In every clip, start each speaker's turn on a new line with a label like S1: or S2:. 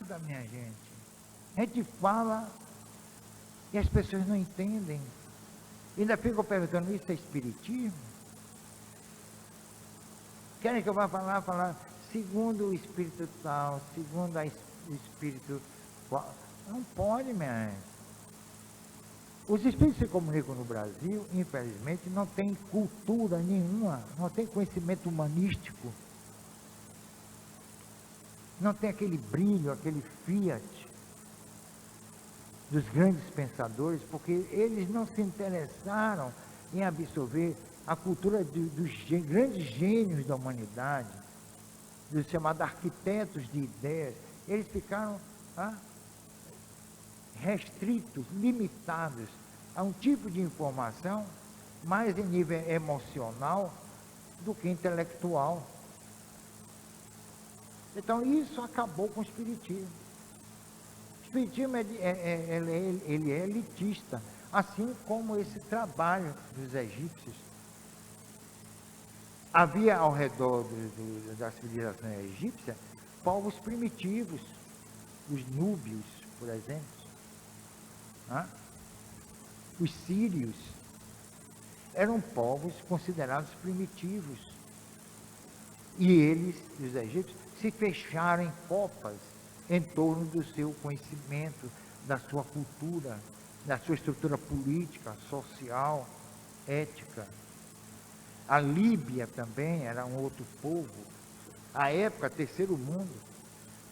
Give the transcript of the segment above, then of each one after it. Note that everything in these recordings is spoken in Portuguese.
S1: nada, minha gente. A gente fala e as pessoas não entendem. Ainda ficam perguntando, isso é espiritismo? Querem que eu vá falar, segundo o espírito tal, segundo o espírito qual. Não pode, minha gente. Os espíritos que se comunicam no Brasil, infelizmente, não tem cultura nenhuma, não tem conhecimento humanístico, não tem aquele brilho, aquele fiat dos grandes pensadores, porque eles não se interessaram em absorver a cultura dos grandes gênios da humanidade, dos chamados arquitetos de ideias. Eles ficaram restritos, limitados a um tipo de informação mais em nível emocional do que intelectual. Então isso acabou com o espiritismo. O espiritismo ele é elitista, assim como esse trabalho dos egípcios. Havia ao redor da civilização egípcia povos primitivos, os núbios, por exemplo, os sírios, eram povos considerados primitivos. E eles, os egípcios, se fecharam em copas em torno do seu conhecimento, da sua cultura, da sua estrutura política, social, ética. A Líbia também era um outro povo, à época, terceiro mundo,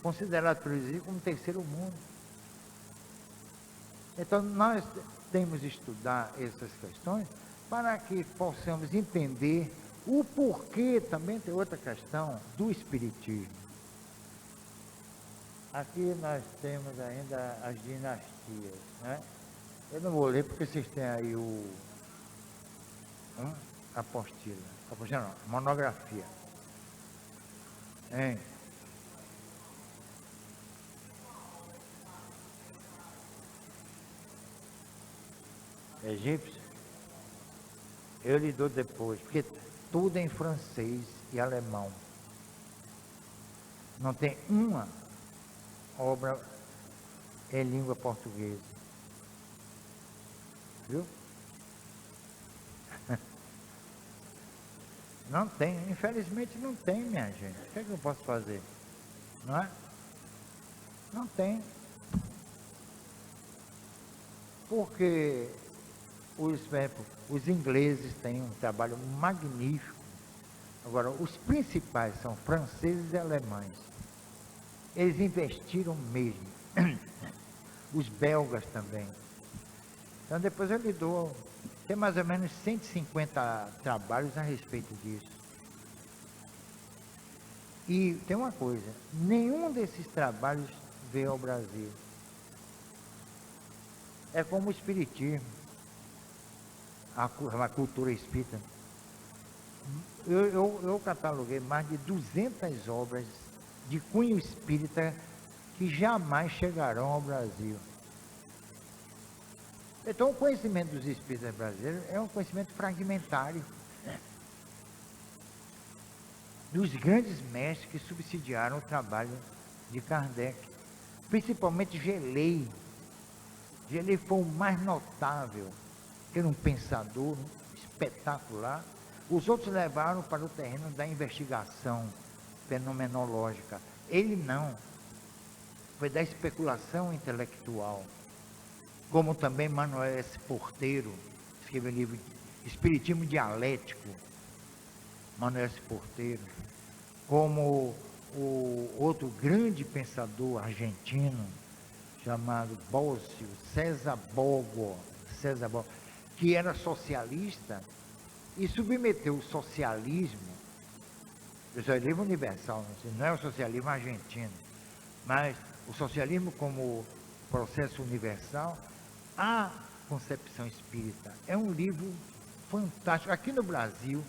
S1: considerado por eles como terceiro mundo. Então, nós temos de estudar essas questões para que possamos entender o porquê. Também tem outra questão do espiritismo. Aqui nós temos ainda as dinastias, né? Eu não vou ler porque vocês têm aí apostila não, monografia. Hein? Egípcio? Eu lhe dou depois, porque tudo é em francês e alemão. Não tem uma obra em língua portuguesa. Viu? Não tem, infelizmente não tem, minha gente. O que é que eu posso fazer? Não é? Não tem. Porque os ingleses têm um trabalho magnífico. Agora, os principais são franceses e alemães. Eles investiram mesmo. Os belgas também. Então, depois eu lhe dou, tem mais ou menos 150 trabalhos a respeito disso. E tem uma coisa, nenhum desses trabalhos veio ao Brasil. É como o espiritismo, a cultura espírita. Eu cataloguei mais de 200 obras de cunho espírita que jamais chegarão ao Brasil. Então, o conhecimento dos espíritas brasileiros é um conhecimento fragmentário. Dos grandes mestres que subsidiaram o trabalho de Kardec, principalmente Gelei. Gelei foi o mais notável, era um pensador espetacular. Os outros levaram para o terreno da investigação fenomenológica. Ele não, foi da especulação intelectual. Como também Manuel S. Porteiro, escreveu o livro Espiritismo Dialético, Manuel S. Porteiro, como o outro grande pensador argentino, chamado Bócio, César Bogo, que era socialista e submeteu o socialismo universal, não é o socialismo argentino, mas o socialismo como processo universal, a concepção espírita. É um livro fantástico. Aqui no Brasil,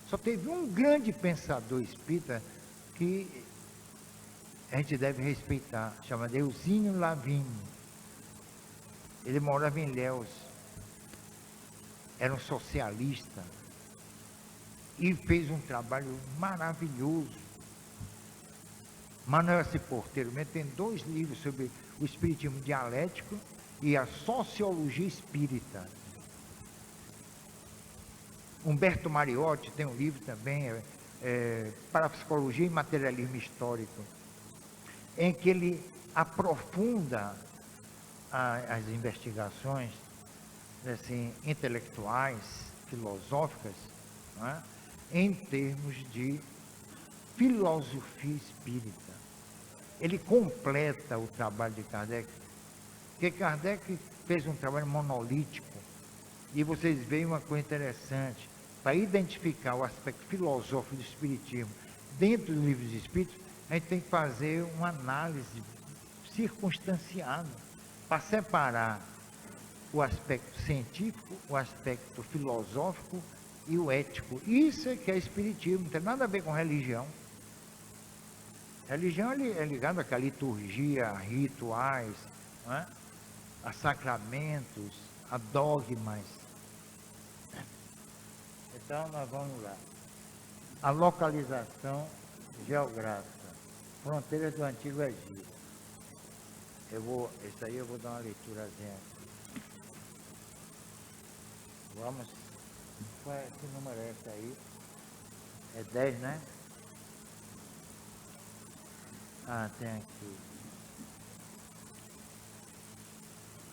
S1: só teve um grande pensador espírita que a gente deve respeitar, chamado Eusínio Lavini. Ele morava em Ilhéus, era um socialista e fez um trabalho maravilhoso. Manuel S. Porteiro mesmo tem 2 livros sobre o espiritismo dialético e a sociologia espírita. Humberto Mariotti tem um livro também, Parapsicologia e Materialismo Histórico, em que ele aprofunda as investigações assim, intelectuais, filosóficas, não é? Em termos de filosofia espírita. Ele completa o trabalho de Kardec, porque Kardec fez um trabalho monolítico, e vocês veem uma coisa interessante, para identificar o aspecto filosófico do espiritismo dentro dos livros espíritos, a gente tem que fazer uma análise circunstanciada para separar o aspecto científico, o aspecto filosófico e o ético. Isso é que é espiritismo, não tem nada a ver com religião. Religião é ligada à liturgia, a rituais, não é? A sacramentos, a dogmas. Então nós vamos lá. A localização geográfica, fronteiras do Antigo Egito. Isso aí eu vou dar uma leiturazinha aqui. Vamos. Que número é esse aí? É 10, né? Tem aqui.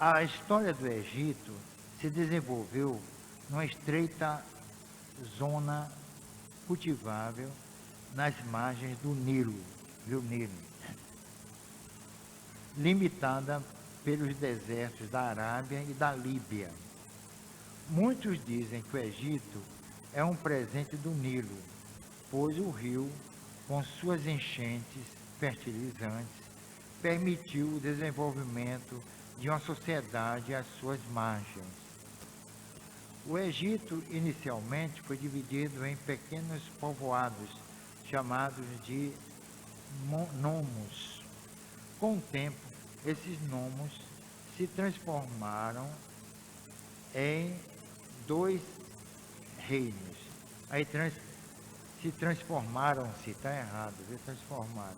S1: A história do Egito se desenvolveu numa estreita zona cultivável nas margens do Nilo, Rio Nilo, limitada pelos desertos da Arábia e da Líbia. Muitos dizem que o Egito é um presente do Nilo, pois o rio, com suas enchentes fertilizantes, permitiu o desenvolvimento de uma sociedade às suas margens. O Egito, inicialmente, foi dividido em pequenos povoados, chamados de nomos. Com o tempo, esses nomos se transformaram em 2 reinos. Aí transformaram-se, está errado, transformaram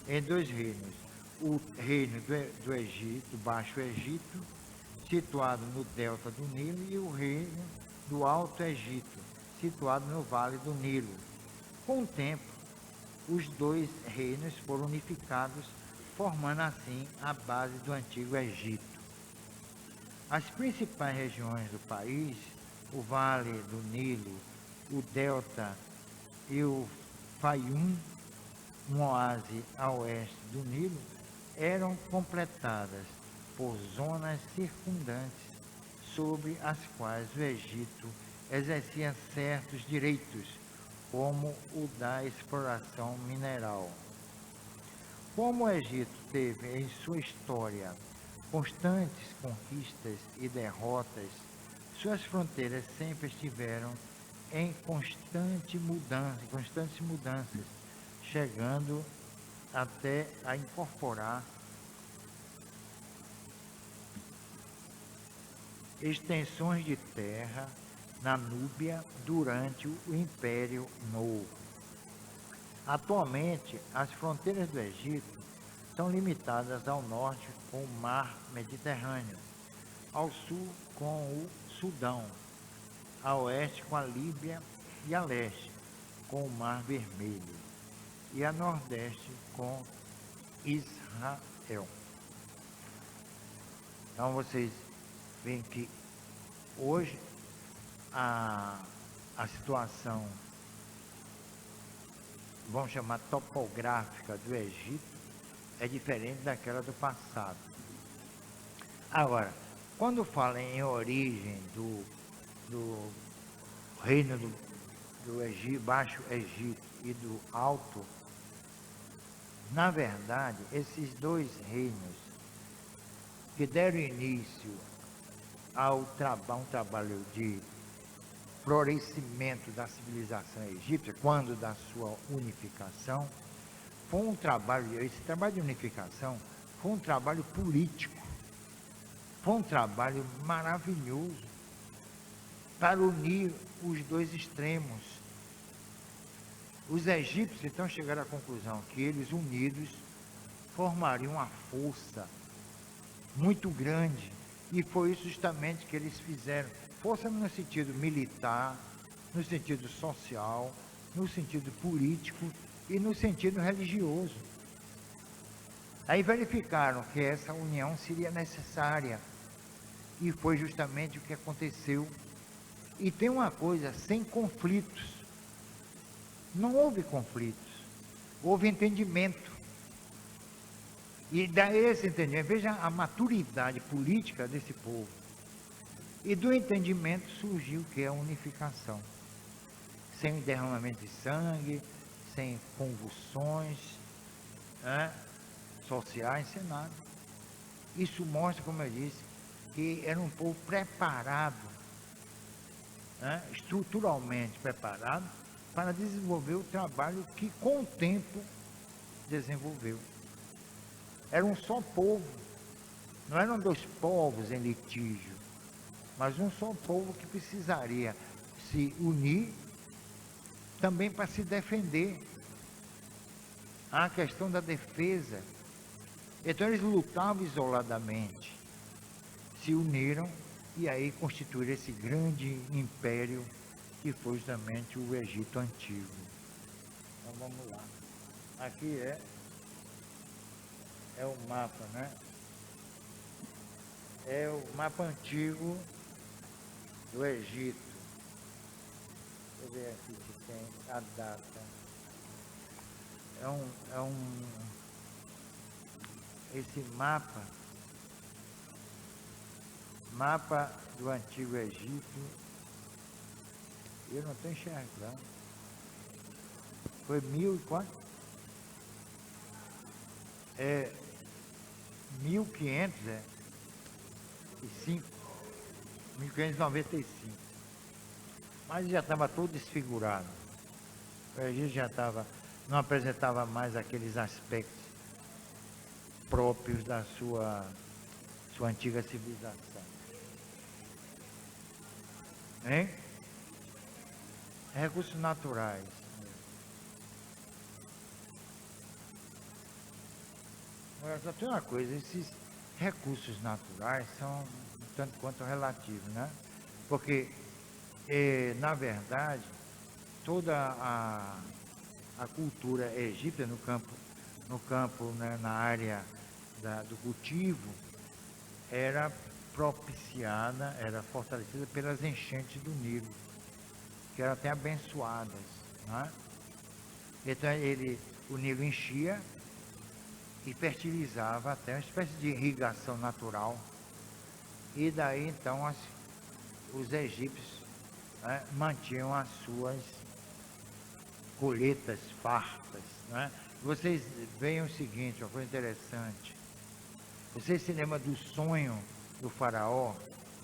S1: em 2 reinos. O reino do Egito, Baixo Egito, situado no delta do Nilo, e o reino do Alto Egito, situado no vale do Nilo. Com o tempo, os 2 reinos foram unificados, formando assim a base do Antigo Egito. As principais regiões do país, o vale do Nilo, o delta e o Faium, um oásis a oeste do Nilo, eram completadas por zonas circundantes sobre as quais o Egito exercia certos direitos, como o da exploração mineral. Como o Egito teve em sua história constantes conquistas e derrotas, suas fronteiras sempre estiveram em constantes mudanças, chegando até a incorporar extensões de terra na Núbia durante o Império Novo. Atualmente, as fronteiras do Egito são limitadas ao norte com o Mar Mediterrâneo, ao sul com o Sudão, a oeste com a Líbia e a leste com o Mar Vermelho, e a nordeste com Israel. Então vocês veem que hoje a situação, vamos chamar topográfica do Egito, é diferente daquela do passado. Agora, quando fala em origem do reino do Egito, Baixo Egito e do Alto, na verdade, esses 2 reinos que deram início a um trabalho de florescimento da civilização egípcia, quando da sua unificação, foi um trabalho, esse trabalho de unificação foi um trabalho político, foi um trabalho maravilhoso para unir os 2 extremos. Os egípcios então chegaram à conclusão que eles unidos formariam uma força muito grande, e foi isso justamente que eles fizeram. Força no sentido militar, no sentido social, no sentido político e no sentido religioso. Aí verificaram que essa união seria necessária, e foi justamente o que aconteceu. E tem uma coisa, sem conflitos. Não houve conflitos, houve entendimento. E daí esse entendimento, veja a maturidade política desse povo. E do entendimento surgiu o que é a unificação. Sem derramamento de sangue, sem convulsões, né, sociais, sem nada. Isso mostra, como eu disse, que era um povo preparado, né, estruturalmente preparado, para desenvolver o trabalho que com o tempo desenvolveu. Era um só povo, não eram dois povos em litígio, mas um só povo que precisaria se unir também para se defender. A questão da defesa. Então eles lutavam isoladamente, se uniram e aí constituíram esse grande império que foi justamente o Egito Antigo. Então vamos lá. Aqui é o mapa, né? É o mapa antigo do Egito. Deixa eu ver aqui se tem a data. Esse mapa do Antigo Egito, eu não estou enxergando. Foi 1000 e quanto? 1595. Mas já estava todo desfigurado. O Egito já não apresentava mais aqueles aspectos próprios da sua antiga civilização. Hein? Recursos naturais. Agora, só tem uma coisa, esses recursos naturais são um tanto quanto relativos, né? Porque, na verdade, toda a cultura egípcia no campo, né, na área do cultivo, era propiciada, era fortalecida pelas enchentes do Nilo, que eram até abençoadas, né? Então o Nilo enchia e fertilizava até uma espécie de irrigação natural, e daí então os egípcios, né, mantinham as suas colheitas fartas, né? Vocês veem o seguinte, uma coisa interessante. Vocês se lembram do sonho do faraó,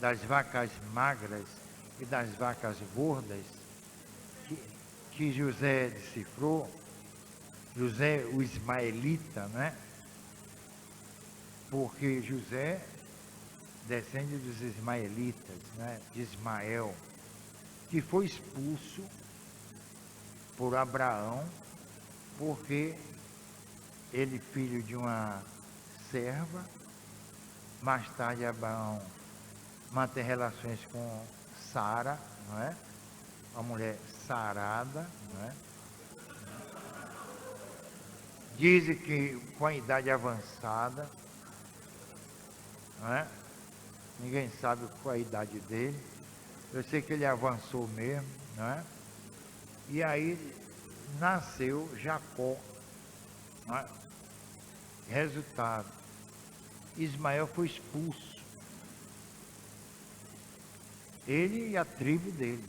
S1: das vacas magras e das vacas gordas, que José decifrou? José, o ismaelita, né? Porque José descende dos ismaelitas, né? De Ismael, que foi expulso por Abraão, porque ele, filho de uma serva, mais tarde Abraão mantém relações com Sara, não é? Uma mulher sarada, não é? Dizem que com a idade avançada, não é? Ninguém sabe qual é a idade dele. Eu sei que ele avançou mesmo, não é? E aí nasceu Jacó, não é? Resultado, Ismael foi expulso. Ele e a tribo dele.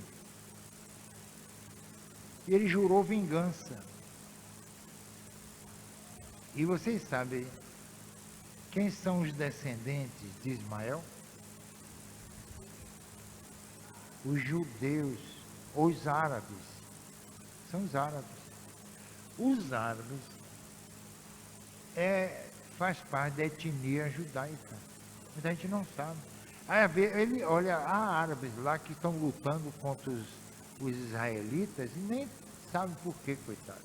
S1: E ele jurou vingança. E vocês sabem quem são os descendentes de Ismael? Os judeus, ou os árabes. São os árabes. Os árabes faz parte da etnia judaica. Muita gente não sabe. Aí olha, há árabes lá que estão lutando contra os israelitas e nem sabe por quê, coitado.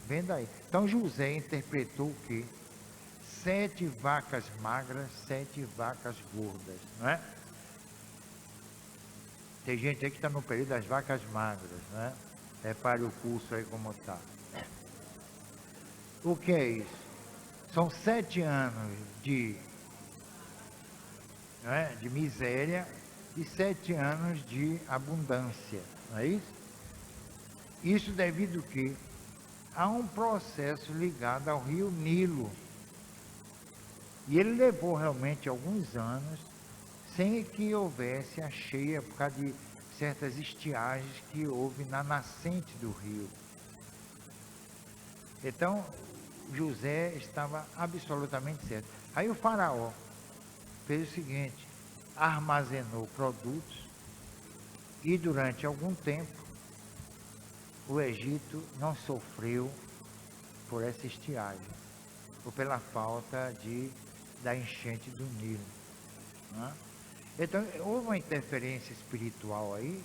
S1: Vendo aí. Então José interpretou o quê? 7 vacas magras, 7 vacas gordas, não é? Tem gente aí que está no período das vacas magras, né? Repare o curso aí como está. O que é isso? São 7 anos de miséria e 7 anos de abundância, não é isso? Isso devido que há um processo ligado ao rio Nilo. E ele levou realmente alguns anos sem que houvesse a cheia por causa de certas estiagens que houve na nascente do rio. Então, José estava absolutamente certo. Aí o faraó fez o seguinte, armazenou produtos e durante algum tempo o Egito não sofreu por essa estiagem, ou pela falta da enchente do Nilo. Né? Então, houve uma interferência espiritual aí,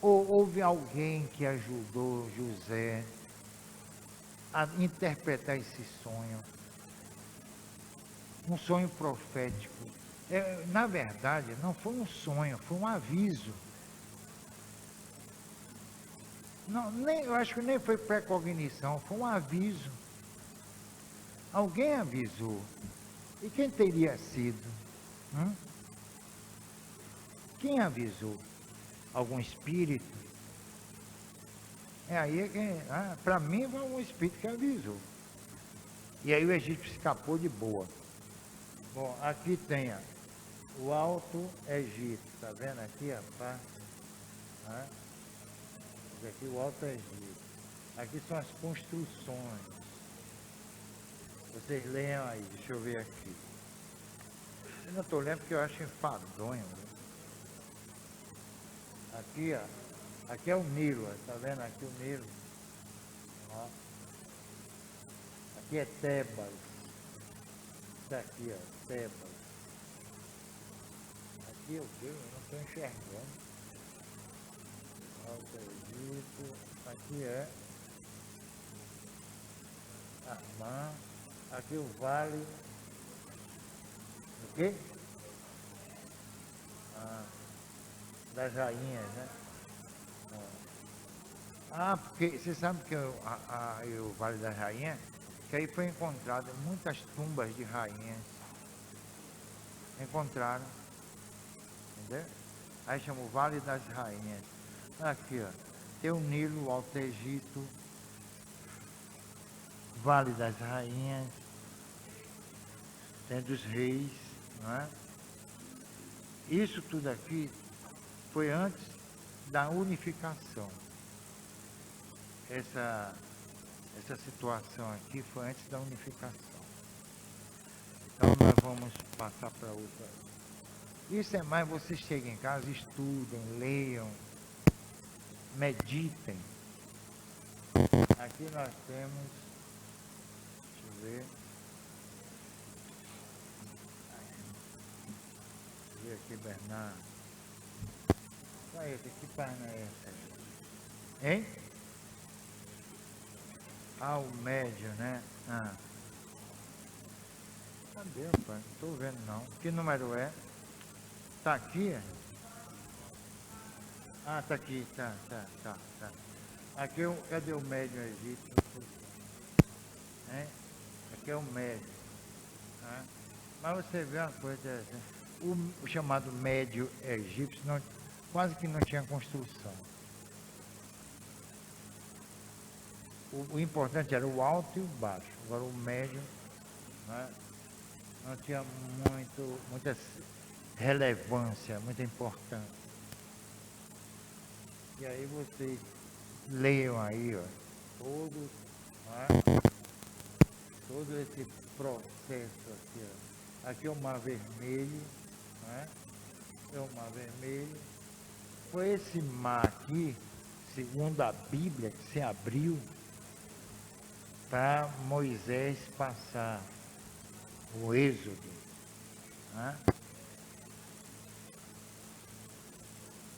S1: ou houve alguém que ajudou José a interpretar esse sonho, um sonho profético. Na verdade, não foi um sonho, foi um aviso. Não, eu acho que nem foi precognição, foi um aviso. Alguém avisou. E quem teria sido? Quem avisou? Algum espírito? Aí que, para mim, foi um espírito que avisou. E aí o Egito escapou de boa. Bom, aqui tem o Alto Egito, tá vendo aqui, rapaz? Aqui o Alto Egito. Aqui são as construções. Vocês leiam aí, deixa eu ver aqui. Eu não estou lendo porque eu acho enfadonho. Né? Aqui, ó. Aqui é o Nilo, ó, tá vendo aqui o Nilo? Ó. Aqui é Tebas. Isso aqui, ó, Tebas. Aqui é o quê? Eu não estou enxergando. Alto Egito. Aqui é Armã. Aqui o Vale. O quê? Das Rainhas, né? Porque você sabe que o Vale das Rainhas, que aí foi encontrado muitas tumbas de rainhas. Encontraram, entendeu? Aí chama o Vale das Rainhas. Aqui, ó, tem o Nilo, o Alto Egito, Vale das Rainhas, tem dos reis, não é? Isso tudo aqui foi antes da unificação. Essa situação aqui foi antes da unificação. Então nós vamos passar para outra. Isso é mais, vocês cheguem em casa, estudem, leiam, meditem. Aqui nós temos, deixa eu ver. Deixa eu ver aqui, Bernardo. Olha esse, que página é essa? Hein? O médio, né? Cadê, pai? Não estou vendo não. Que número é? Tá aqui? Tá aqui, tá. Aqui cadê o médio egípcio? Aqui é o médio. Mas você vê uma coisa, o chamado médio egípcio quase que não tinha construção. O importante era o alto e o baixo. Agora o médio, não tinha muita relevância, muita importância. E aí vocês leiam aí, ó, todo esse processo aqui, ó. Aqui é o Mar Vermelho, é o Mar Vermelho. Foi esse mar aqui, segundo a Bíblia, que se abriu para Moisés passar o Êxodo.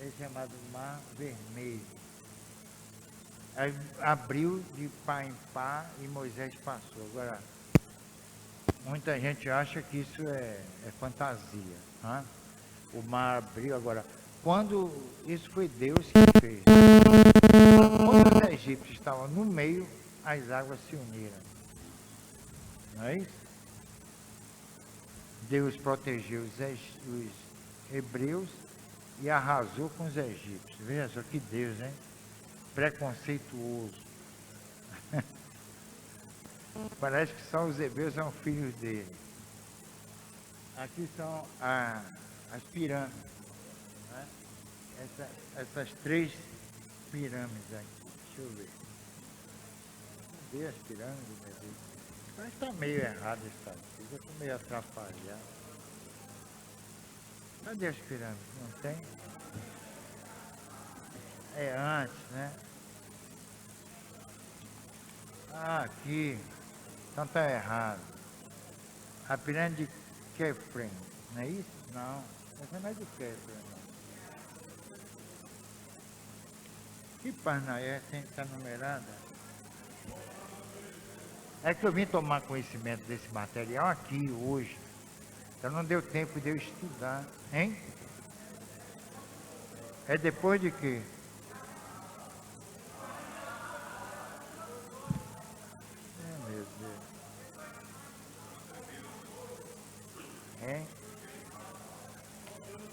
S1: é chamado Mar Vermelho. Aí abriu de pá em pá e Moisés passou. Agora, muita gente acha que isso é fantasia. Né? O mar abriu. Agora, quando isso foi Deus que fez. Quando os egípcios estavam no meio, as águas se uniram. Não é isso? Deus protegeu os hebreus e arrasou com os egípcios. Veja só que Deus, hein? Preconceituoso. Parece que só os hebreus são filhos dele. Aqui são as pirâmides. Né? Essas 3 pirâmides aqui. Deixa eu ver. Cadê as pirâmides, meu Deus? Mas está meio errado isso aqui. Eu estou meio atrapalhado. Cadê as pirâmides? Não tem? É antes, né? Ah, aqui. Então está errado. A pirâmide de Kefren, não é isso? Não. Essa não é de Kefren, não. Que Parnaé está numerada? É que eu vim tomar conhecimento desse material aqui hoje. Então não deu tempo de eu estudar, hein? É depois de quê? Meu Deus. Hein?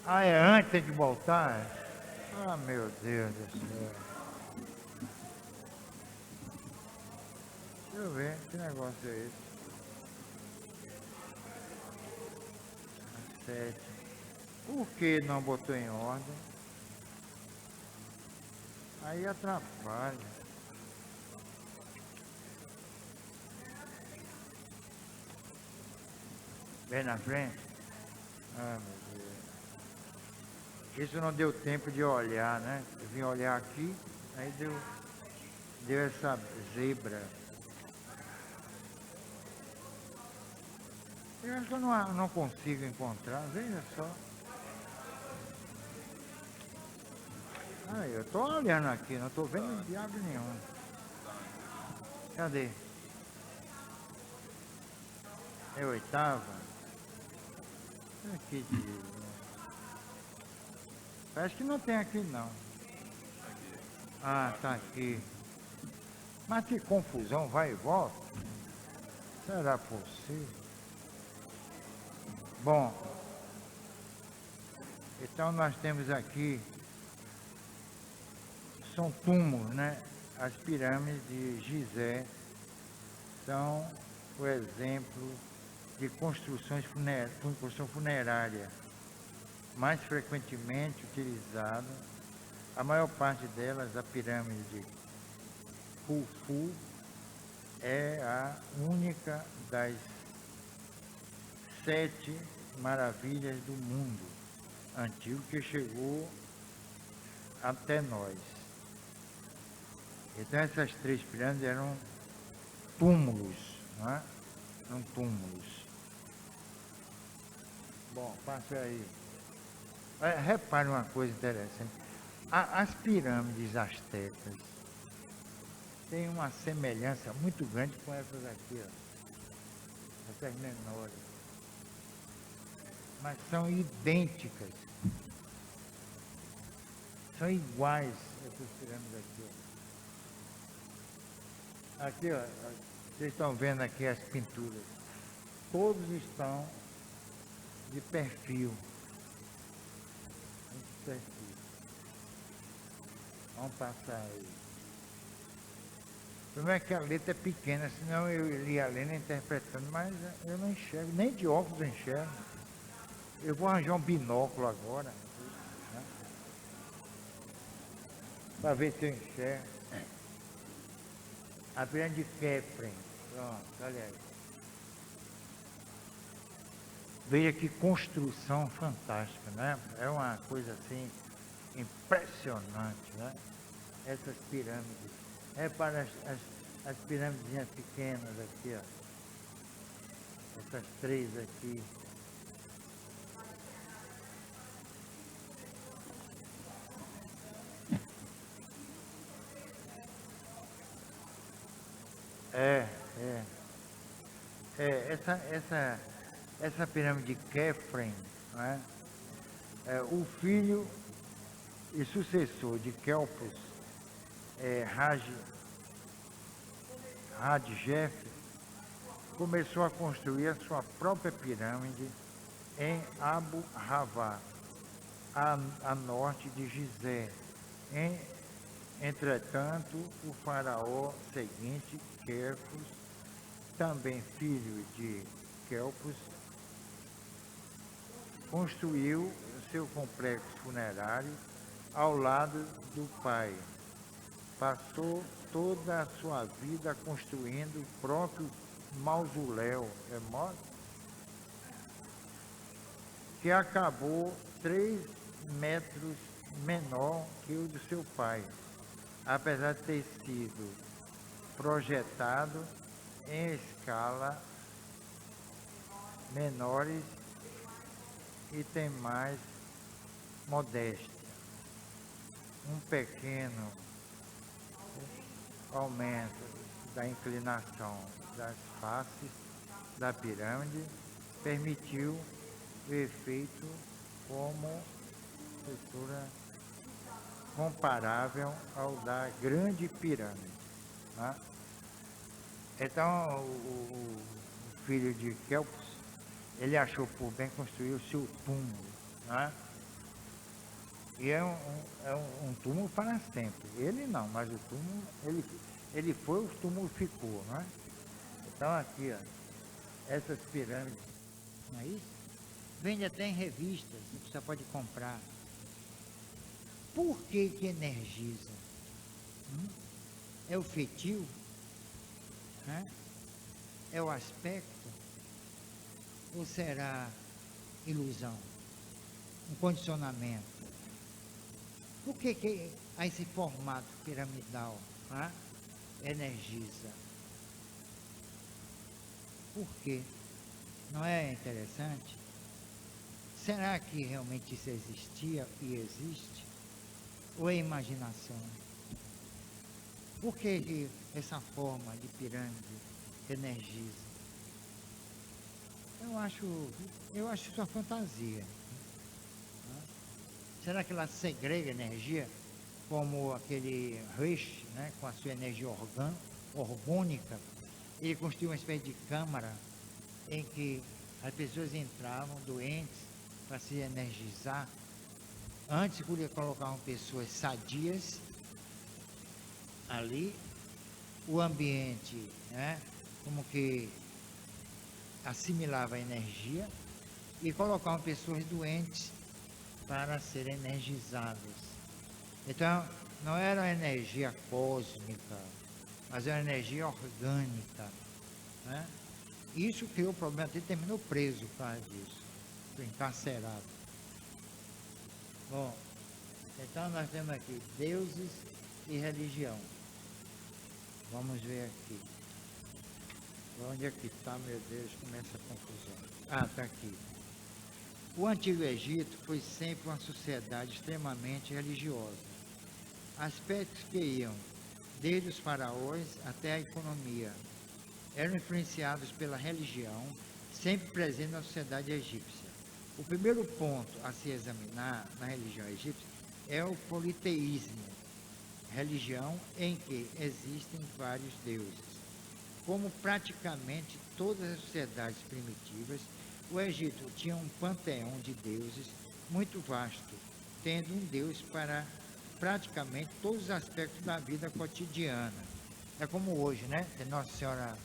S1: Ah, é antes tem que voltar? Ah, meu Deus do céu. Deixa eu ver, que negócio é esse? 7. Por que não botou em ordem? Aí atrapalha. Vem na frente? Ah, meu Deus. Isso não deu tempo de olhar, né? Eu vim olhar aqui, aí deu essa zebra. Eu acho que eu não consigo encontrar, veja só. Ah, eu estou olhando aqui, não estou vendo diabo nenhum. Cadê? É 8ª? Que dia. Parece que não tem aqui não. Ah, tá aqui. Mas que confusão, vai e volta. Será possível? Bom, então nós temos aqui, são túmulos, né? As pirâmides de Gizé são o exemplo de construção funerária mais frequentemente utilizada. A maior parte delas, a pirâmide de Khufu, é a única das 7 maravilhas do mundo antigo que chegou até nós. Então essas 3 pirâmides eram túmulos, não é? Eram túmulos. Bom, passa aí. Repare uma coisa interessante. As pirâmides astecas têm uma semelhança muito grande com essas aqui, ó. Essas menores. Mas são idênticas. São iguais essas pirâmides aqui, ó. Aqui, ó, vocês estão vendo aqui as pinturas. Todos estão de perfil. Vamos passar aí. O problema é que a letra é pequena, senão eu li a letra interpretando, mas eu não enxergo, nem de óculos eu enxergo. Eu vou arranjar um binóculo agora, né? Para ver se eu enxergo. A pirâmide de Kefren. Pronto, olha aí. Veja que construção fantástica, né? É uma coisa assim impressionante, né? Essas pirâmides. Repara as pirâmides pequenas aqui, ó. Essas 3 aqui. É, é. Essa pirâmide de Kefren, né? O filho e sucessor de Kelpos, Radjef, começou a construir a sua própria pirâmide em Abu Ravá, a norte de Gizé. Entretanto, o faraó seguinte, Quercus, também filho de Kelpos, construiu seu complexo funerário ao lado do pai. Passou toda a sua vida construindo o próprio mausoléu, que acabou 3 metros menor que o do seu pai, apesar de ter sido projetado em escala menores e tem mais modéstia. Um pequeno aumento da inclinação das faces da pirâmide permitiu o efeito como estrutura comparável ao da grande pirâmide. Né? Então, o filho de Kelpos, ele achou por bem construir o seu túmulo. Né? E é um túmulo para sempre. Ele não, mas o túmulo, ele foi, o túmulo ficou. Né? Então, aqui, ó, essas pirâmides, não é isso? Vende até em revistas, você pode comprar. Por que que energiza? É o feitio? Né? É o aspecto? Ou será ilusão? Um condicionamento? Por que que esse formato piramidal, né, energiza? Por quê? Não é interessante? Será que realmente isso existia e existe? Ou é imaginação? Por que essa forma de pirâmide energiza? Eu acho isso uma fantasia. Né? Será que ela segrega energia como aquele Rish, né, com a sua energia orgânica? Ele construiu uma espécie de câmara em que as pessoas entravam doentes para se energizar. Antes colocavam pessoas sadias ali, o ambiente, né, como que assimilava a energia, e colocavam pessoas doentes para serem energizadas. Então, não era uma energia cósmica, mas era uma energia orgânica. Né? Isso criou problema, ele terminou preso por causa disso, foi encarcerado. Bom, então nós temos aqui deuses e religião. Vamos ver aqui. Onde é que está, meu Deus, começa a confusão. Ah, está aqui. O Antigo Egito foi sempre uma sociedade extremamente religiosa. Aspectos que iam desde os faraós até a economia eram influenciados pela religião, sempre presente na sociedade egípcia. O primeiro ponto a se examinar na religião egípcia é o politeísmo, religião em que existem vários deuses. Como praticamente todas as sociedades primitivas, o Egito tinha um panteão de deuses muito vasto, tendo um deus para praticamente todos os aspectos da vida cotidiana. É como hoje, né? Tem Nossa Senhora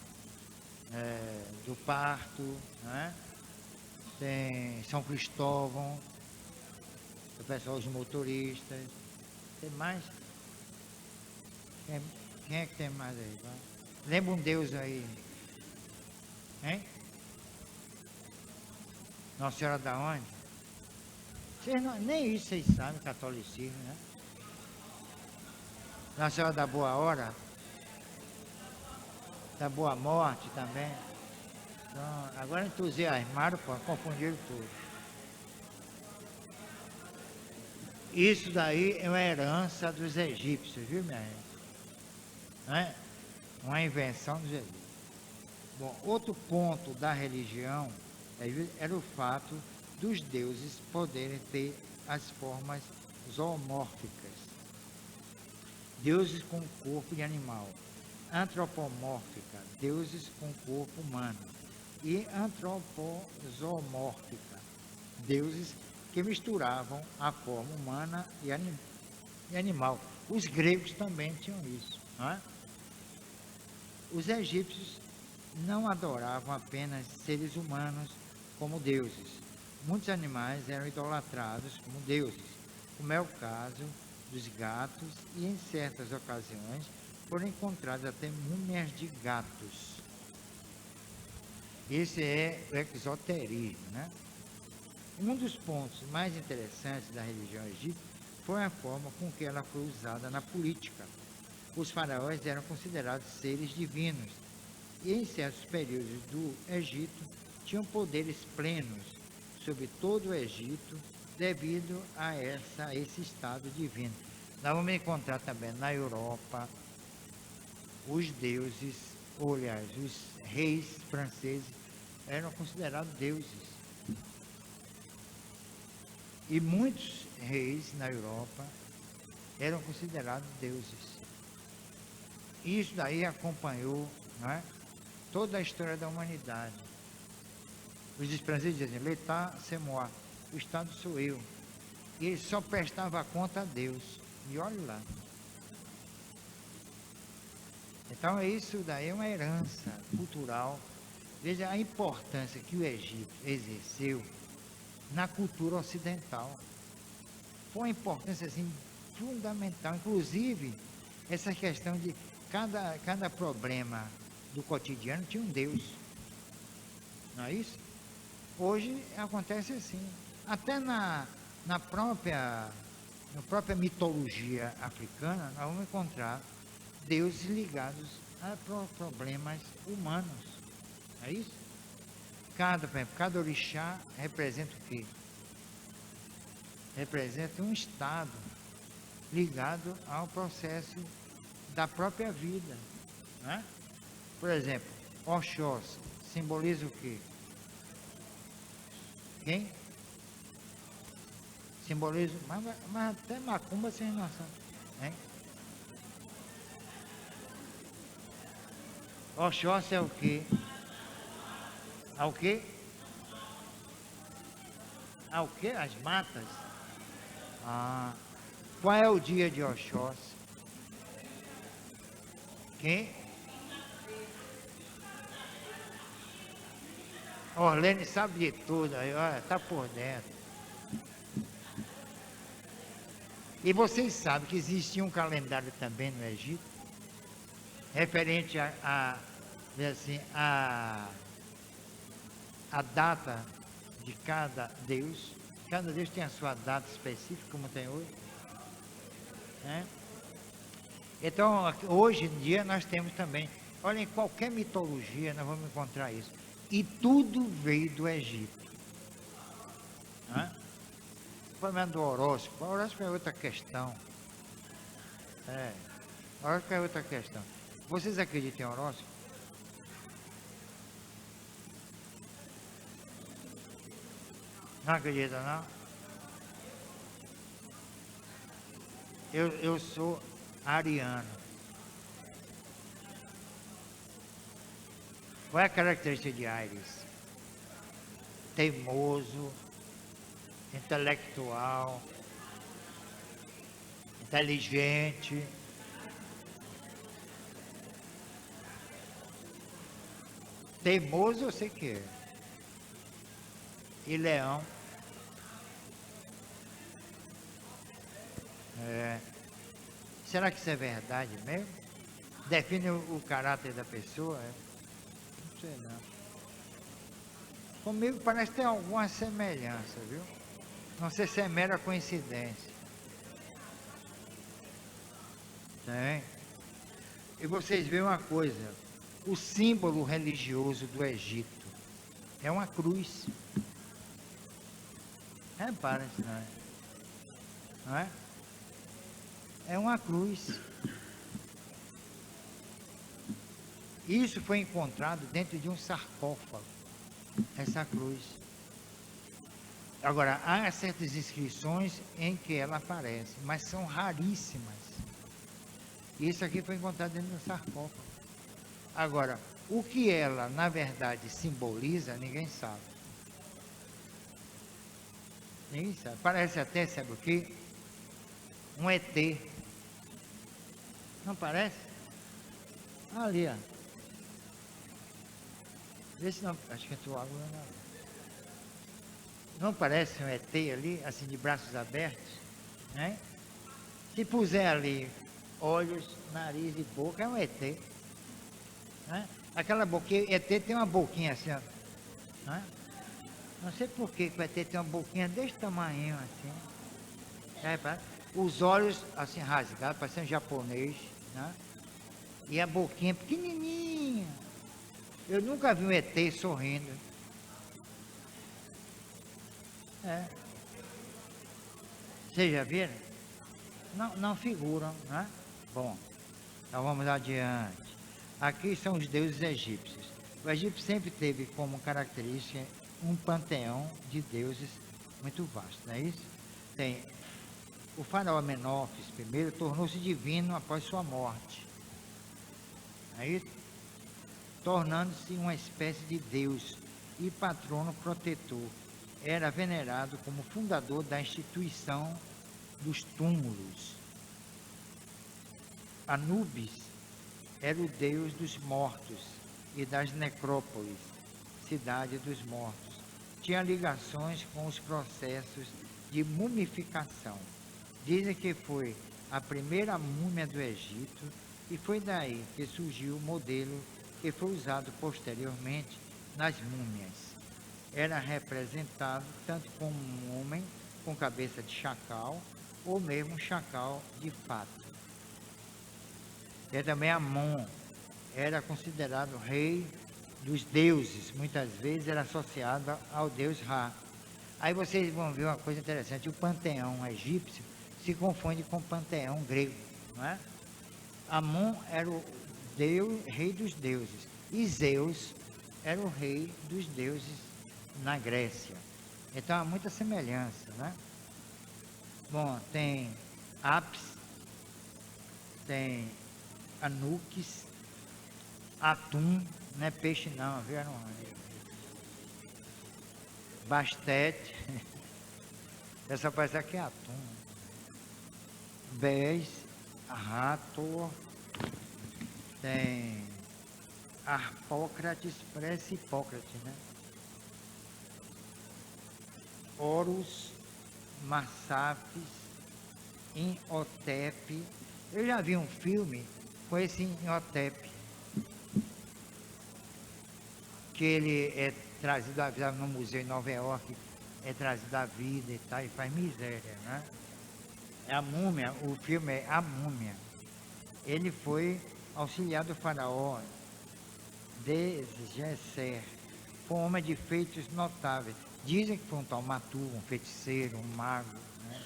S1: do Parto, né? Tem São Cristóvão, o pessoal, os motoristas. Tem mais? Quem é que tem mais aí? Vai? Lembra um Deus aí? Hein? Nossa Senhora da onde? Vocês não, nem isso vocês sabem, catolicismo, né? Nossa Senhora da Boa Hora, da Boa Morte também. Então, agora entusiasmaram, pô, confundiram tudo. Isso daí é uma herança dos egípcios, viu, minha gente? Né? Uma invenção dos egípcios. Bom, outro ponto da religião era o fato dos deuses poderem ter as formas zoomórficas. Deuses com corpo de animal. Antropomórfica, deuses com corpo humano. E antropozoomórfica, deuses que misturavam a forma humana e animal. Os gregos também tinham isso. Não é? Os egípcios não adoravam apenas seres humanos como deuses. Muitos animais eram idolatrados como deuses, como é o caso dos gatos, e em certas ocasiões foram encontradas até múmias de gatos. Esse é o exoterismo, né? Um dos pontos mais interessantes da religião egípcia foi a forma com que ela foi usada na política. Os faraós eram considerados seres divinos e, em certos períodos do Egito, tinham poderes plenos sobre todo o Egito devido a esse estado divino. Nós vamos encontrar também na Europa os deuses, aliás, os reis franceses eram considerados deuses. E muitos reis na Europa eram considerados deuses. E isso daí acompanhou, não é, toda a história da humanidade. Os franceses dizem, l'état c'est moi, o Estado sou eu. E ele só prestava conta a Deus. E olha lá. Então isso daí é uma herança cultural. Veja a importância que o Egito exerceu na cultura ocidental. Foi uma importância assim, fundamental. Inclusive, essa questão de cada problema do cotidiano tinha um Deus. Não é isso? Hoje acontece assim. Até na própria mitologia africana, nós vamos encontrar deuses ligados a problemas humanos. É isso? Por exemplo, cada orixá representa o quê? Representa um estado ligado ao processo da própria vida. Né? Por exemplo, Oxós simboliza o quê? Quem? Simboliza, mas até macumba sem noção. Hein? Oxóssi é o quê? Ao quê? Ao quê? As matas? Ah. Qual é o dia de Oxóssi? Quem? Orlene sabe de tudo aí, olha, tá por dentro. E vocês sabem que existia um calendário também no Egito, referente a data de cada Deus. Cada Deus tem a sua data específica, como tem hoje. Né? Então, hoje em dia nós temos também, olha, em qualquer mitologia nós vamos encontrar isso. E tudo veio do Egito. Né? O problema do horóscopo. O horóscopo é outra questão. O horóscopo é outra questão. Vocês acreditam em horóscopo? Não acreditam, não? Eu sou ariano. Qual é a característica de Áries? Teimoso, intelectual, inteligente. Teimoso eu sei que é. E Leão. Será que isso é verdade mesmo? Define o caráter da pessoa? Não sei não. Comigo parece ter alguma semelhança, viu? Não sei se é mera coincidência. Tem. E vocês veem uma coisa, o símbolo religioso do Egito é uma cruz. Reparem-se, não é? É uma cruz. Isso foi encontrado dentro de um sarcófago, essa cruz. Agora, há certas inscrições em que ela aparece, mas são raríssimas. Isso aqui foi encontrado dentro do sarcófago. Agora, o que ela, na verdade, simboliza, ninguém sabe. Ninguém sabe. Parece até, sabe o quê? Um ET. Não parece? Ali, ó. Vê se não. Acho que entrou água na. Não parece um ET ali, assim, de braços abertos? Né? Se puser ali olhos, nariz e boca, é um ET. Né? Aquela boquinha, ET tem uma boquinha assim, ó. Né? Não sei por que o ET tem uma boquinha desse tamanho assim. Os olhos assim rasgados, parecendo japonês, né? E a boquinha pequenininha. Eu nunca vi um ET sorrindo. É. Vocês já viram? Não, não figuram, né? Bom, então vamos adiante. Aqui são os deuses egípcios. O Egito sempre teve como característica um panteão de deuses muito vasto, não é isso? Tem o faraó Menófis I tornou-se divino após sua morte, não é isso? Tornando-se uma espécie de deus e patrono protetor. Era venerado como fundador da instituição dos túmulos. Anubis era o deus dos mortos e das necrópolis, cidade dos mortos. Tinha ligações com os processos de mumificação. Dizem que foi a primeira múmia do Egito e foi daí que surgiu o modelo que foi usado posteriormente nas múmias. Era representado tanto como um homem com cabeça de chacal ou mesmo um chacal de fato. E também Amon era considerado rei dos deuses, muitas vezes era associado ao deus Ra. Aí vocês vão ver uma coisa interessante, o panteão egípcio se confunde com o panteão grego, não é? Amon era o deus, rei dos deuses, e Zeus era o rei dos deuses na Grécia. Então há muita semelhança, né? Bom, tem Apis, tem Anukis, Atum, não é peixe não, viu? Bastet, essa parece aqui é Atum. Bes, Rator, tem Harpócrates, parece Hipócrates, né? Horus, Marsapes, Imhotep. Eu já vi um filme com esse Imhotep, que ele é trazido à vida no museu em Nova York, é trazido à vida e tal, e faz miséria, né? É a múmia, o filme é A Múmia. Ele foi auxiliar do faraó Djeser, foi um homem de feitos notáveis. Dizem que foi um taumaturgo, um feiticeiro, um mago, né?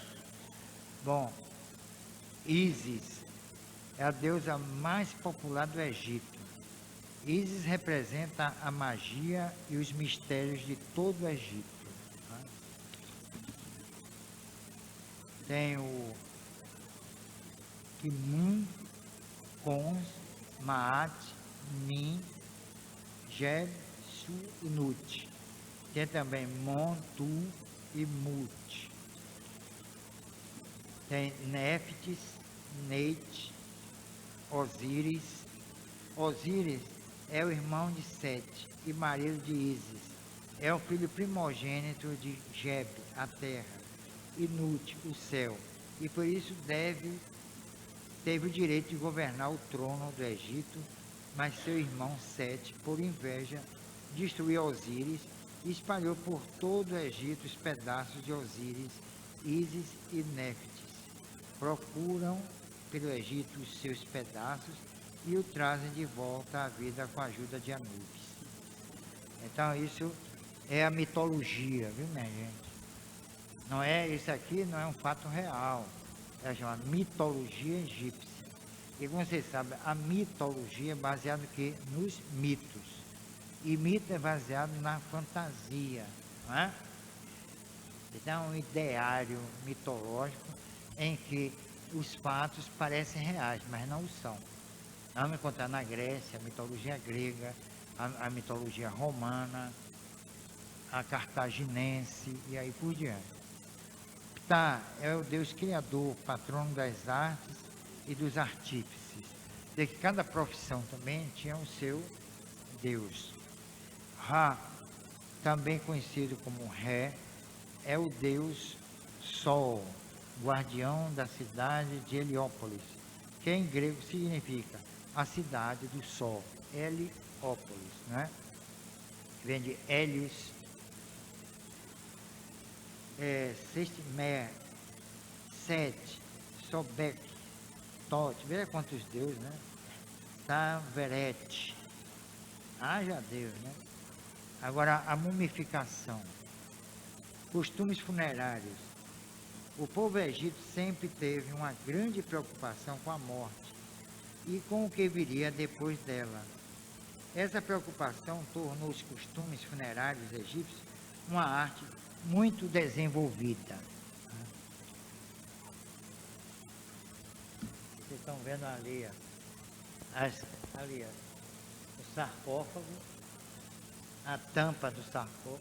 S1: Bom, Ísis é a deusa mais popular do Egito. Ísis representa a magia e os mistérios de todo o Egito. Né? Tem o Kimun, Cons, Maat, Min, Jeb, Su e Nut. Tem também Mon, Tu e Mut. Tem Néftis, Neit, Osíris. Osíris é o irmão de Sete e marido de Ísis. É o filho primogênito de Jeb, a terra, e Nut, o céu. E por isso teve o direito de governar o trono do Egito, mas seu irmão Sete, por inveja, destruiu Osíris e espalhou por todo o Egito os pedaços de Osíris, Ísis e Néftis. Procuram pelo Egito os seus pedaços e o trazem de volta à vida com a ajuda de Anubis. Então isso é a mitologia, viu, minha gente? Isso aqui não é um fato real, é chamada mitologia egípcia. E como vocês sabem, a mitologia é baseada no quê? Nos mitos. E mito é baseado na fantasia, não é? Então, é um ideário mitológico em que os fatos parecem reais, mas não o são. Nós vamos encontrar na Grécia, a mitologia grega, a mitologia romana, a cartaginense e aí por diante. Ptah é o deus criador, patrono das artes e dos artífices. De que cada profissão também tinha o seu deus. Ra, também conhecido como Ré, é o deus Sol, guardião da cidade de Heliópolis, que em grego significa a cidade do sol, Heliópolis, né? Vem de Hélios, Sextimer, Set, Sobek, Tot, veja quantos deuses, né? Taveret, haja Deus, né? Agora, a mumificação, costumes funerários. O povo egípcio sempre teve uma grande preocupação com a morte e com o que viria depois dela. Essa preocupação tornou os costumes funerários egípcios uma arte muito desenvolvida. Vocês estão vendo ali, o sarcófago, a tampa do sarcófago,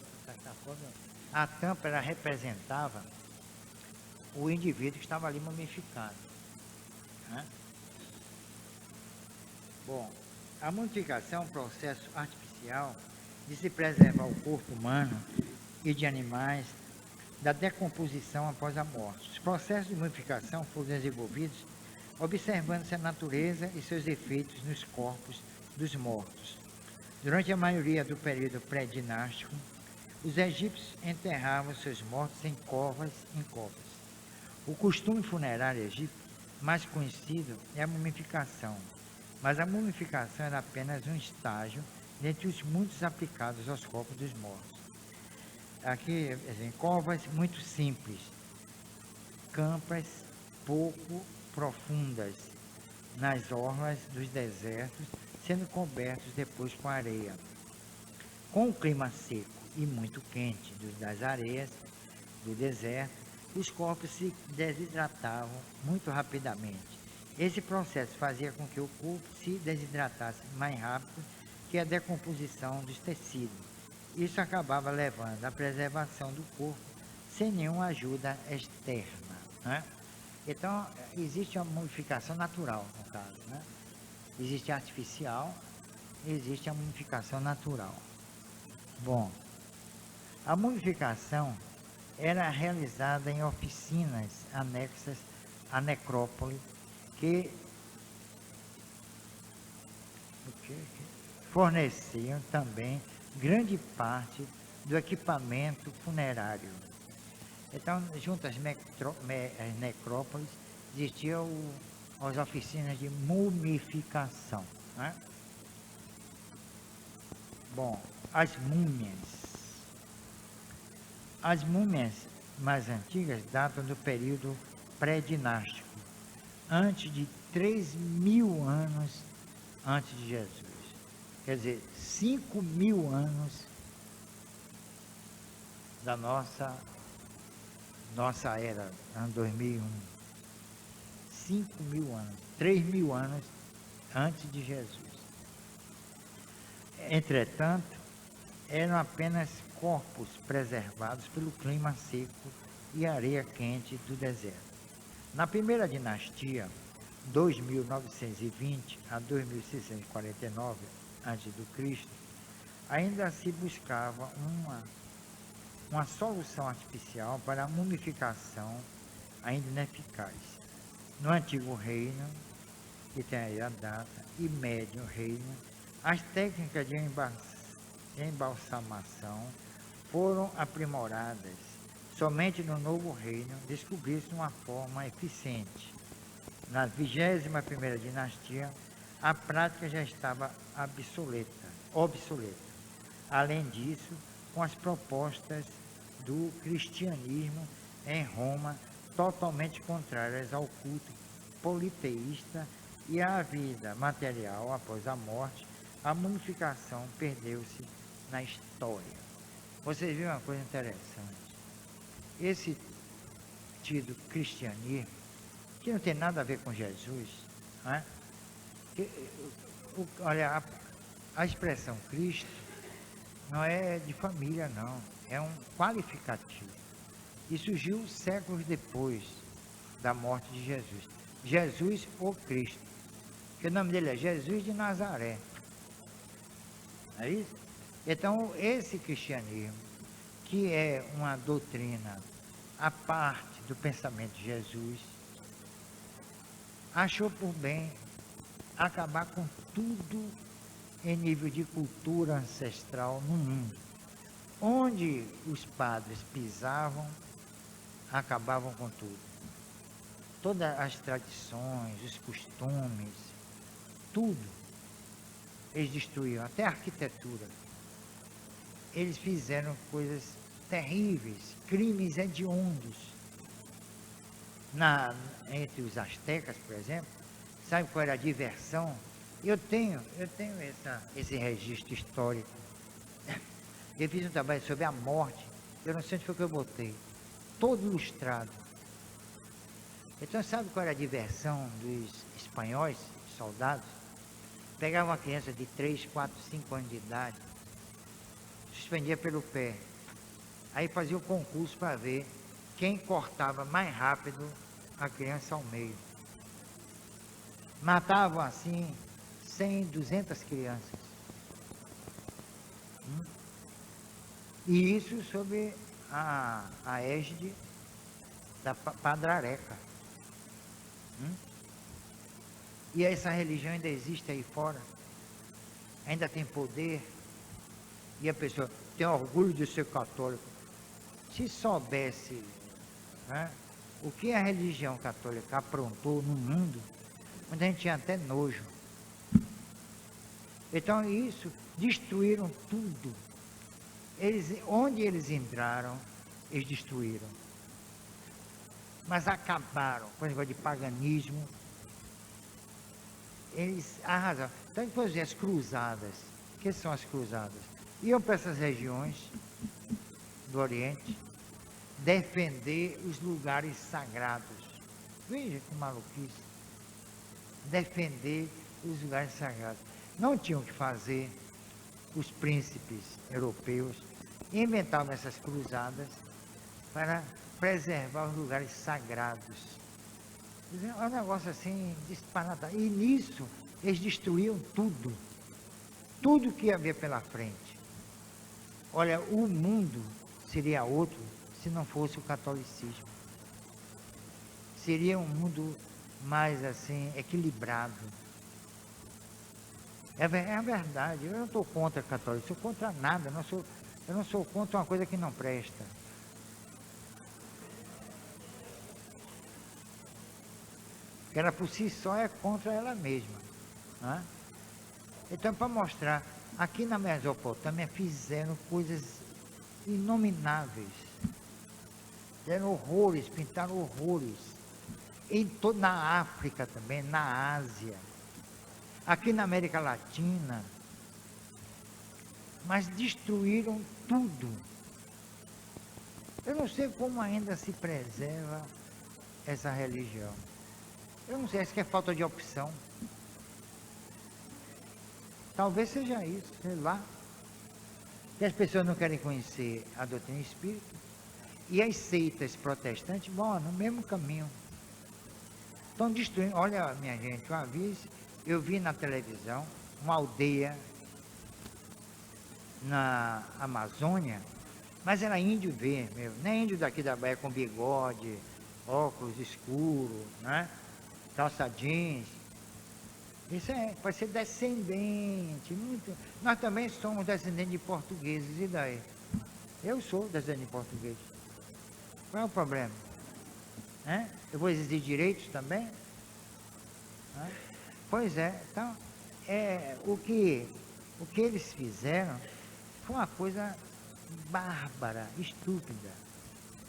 S1: a tampa ela representava o indivíduo que estava ali mumificado, né? Bom, a mumificação é um processo artificial de se preservar o corpo humano e de animais da decomposição após a morte. Os processos de mumificação foram desenvolvidos observando-se a natureza e seus efeitos nos corpos dos mortos. Durante a maioria do período pré-dinástico, os egípcios enterravam seus mortos em covas. O costume funerário egípcio mais conhecido é a mumificação, mas a mumificação era apenas um estágio dentre os muitos aplicados aos corpos dos mortos. Aqui, em covas muito simples, campas pouco profundas, nas orlas dos desertos, sendo cobertos depois com areia. Com o clima seco e muito quente das areias do deserto, os corpos se desidratavam muito rapidamente. Esse processo fazia com que o corpo se desidratasse mais rápido que a decomposição dos tecidos. Isso acabava levando à preservação do corpo sem nenhuma ajuda externa, né? Então, existe uma mumificação natural, no caso, né? Existe a artificial, existe a mumificação natural. Bom, a mumificação era realizada em oficinas anexas à necrópole que forneciam também grande parte do equipamento funerário. Então, junto às necrópolis, existiam as oficinas de mumificação, né? Bom, as múmias. As múmias mais antigas datam do período pré-dinástico, antes de 3.000 anos antes de Jesus. Quer dizer, 5.000 anos da nossa era, ano 2001. 5.000 anos, 3.000 anos antes de Jesus. Entretanto, eram apenas corpos preservados pelo clima seco e areia quente do deserto. Na primeira dinastia, 2.920 a 2.649 a.C., ainda se buscava uma solução artificial para a mumificação ainda ineficaz. No Antigo Reino, que tem aí a data, e Médio Reino, as técnicas de embalsamação foram aprimoradas. Somente no Novo Reino descobriu-se uma forma eficiente. Na 21ª dinastia, a prática já estava obsoleta. Além disso, com as propostas do cristianismo em Roma, totalmente contrárias ao culto politeísta e a vida material após a morte, a mumificação perdeu-se na história. Vocês viram uma coisa interessante? Esse tido cristianismo, que não tem nada a ver com Jesus, né? Olha, a expressão Cristo não é de família, não, é um qualificativo. E surgiu séculos depois da morte de Jesus. Jesus ou Cristo. Porque o nome dele é Jesus de Nazaré. É isso? Então, esse cristianismo, que é uma doutrina à parte do pensamento de Jesus, achou por bem acabar com tudo em nível de cultura ancestral no mundo. Onde os padres pisavam, acabavam com tudo. Todas as tradições, os costumes, tudo, eles destruíram, até a arquitetura. Eles fizeram coisas terríveis, crimes hediondos. Entre os astecas, por exemplo, sabe qual era a diversão? Eu tenho esse registro histórico. Eu fiz um trabalho sobre a morte, eu não sei onde foi que eu botei, todo ilustrado. Então, sabe qual era a diversão dos espanhóis, soldados? Pegavam uma criança de 3, 4, 5 anos de idade, suspendia pelo pé, aí fazia o concurso para ver quem cortava mais rápido a criança ao meio. Matavam assim 100, 200 crianças. E isso sob a égide da padrareca. E essa religião ainda existe aí fora, ainda tem poder, e a pessoa tem orgulho de ser católico. Se soubesse, né, o que a religião católica aprontou no mundo, muita gente tinha até nojo. Então isso, destruíram tudo. Onde eles entraram, eles destruíram. Mas acabaram com o negócio de paganismo. Eles arrasaram. Então, depois as cruzadas. O que são as cruzadas? Iam para essas regiões do Oriente defender os lugares sagrados. Veja que maluquice. Defender os lugares sagrados. Não tinham que fazer. Os príncipes europeus inventavam essas cruzadas para preservar os lugares sagrados. É um negócio assim disparatado. E nisso eles destruíam tudo. Tudo que havia pela frente. Olha, o mundo seria outro se não fosse o catolicismo. Seria um mundo mais assim, equilibrado. É a verdade, eu não estou contra católico, sou contra nada, eu não sou contra uma coisa que não presta. Que ela por si só é contra ela mesma. Né? Então, para mostrar, aqui na Mesopotâmia fizeram coisas inomináveis. Fizeram horrores, pintaram horrores. Na África também, na Ásia. Aqui na América Latina, mas destruíram tudo. Eu não sei como ainda se preserva essa religião. Eu não sei, acho que é falta de opção. Talvez seja isso, sei lá. Que as pessoas não querem conhecer a doutrina espírita. E as seitas protestantes vão no mesmo caminho. Estão destruindo. Olha, minha gente, uma vez eu vi na televisão uma aldeia na Amazônia, mas era índio ver mesmo, não é índio daqui da Bahia com bigode, óculos escuros, né? Calça jeans. Isso pode ser descendente, muito. Nós também somos descendentes de portugueses, e daí? Eu sou descendente de português. Qual é o problema? Eu vou exigir direitos também? Pois é, então, o que eles fizeram foi uma coisa bárbara, estúpida.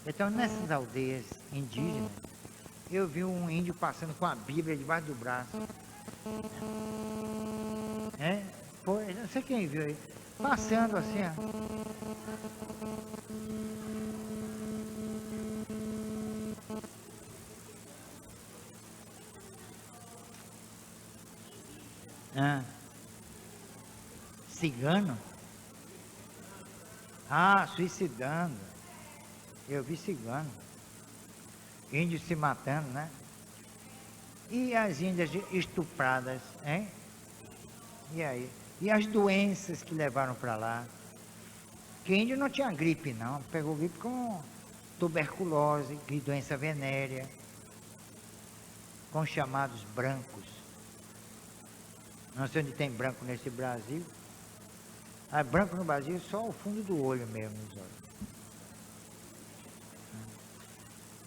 S1: Então, nessas aldeias indígenas, eu vi um índio passando com a Bíblia debaixo do braço. Foi, não sei quem viu aí, passando assim, ó. Ah, cigano? Ah, suicidando. Eu vi cigano. Índios se matando, né? E as índias estupradas, hein? E aí? E as doenças que levaram para lá? Que índio não tinha gripe, não. Pegou gripe com tuberculose, doença venérea, com os chamados brancos. Não sei onde tem branco nesse Brasil. Ah, branco no Brasil só o fundo do olho mesmo, nos olhos.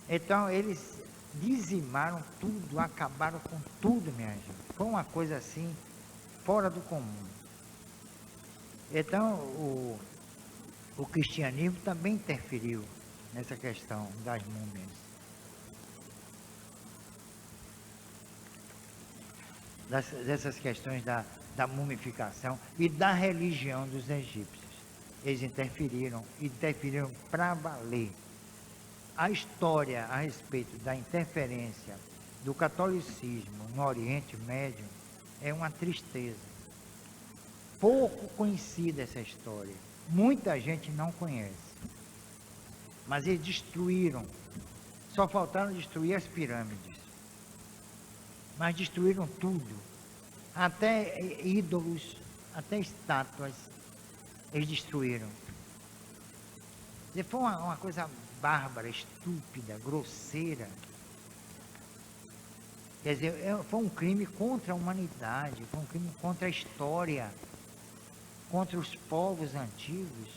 S1: Então eles dizimaram tudo, acabaram com tudo, minha gente. Foi uma coisa assim, fora do comum. Então o cristianismo também interferiu nessa questão das múmias. Dessas questões da mumificação e da religião dos egípcios. Eles interferiram para valer. A história a respeito da interferência do catolicismo no Oriente Médio é uma tristeza. Pouco conhecida essa história. Muita gente não conhece. Mas eles destruíram. Só faltaram destruir as pirâmides. Mas destruíram tudo. Até ídolos, até estátuas, eles destruíram. E foi uma coisa bárbara, estúpida, grosseira. Quer dizer, foi um crime contra a humanidade, foi um crime contra a história, contra os povos antigos.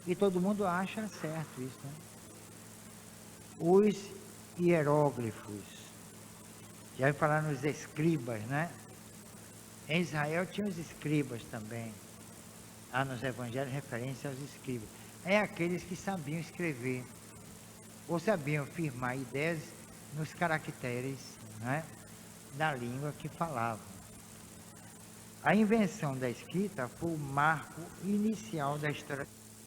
S1: E todo mundo acha certo isso, né? Os hieróglifos. Já vai falar nos escribas, né? Em Israel tinha os escribas também. Há nos evangelhos referência aos escribas. É aqueles que sabiam escrever, ou sabiam firmar ideias nos caracteres, né, da língua que falavam. A invenção da escrita foi o marco inicial da história.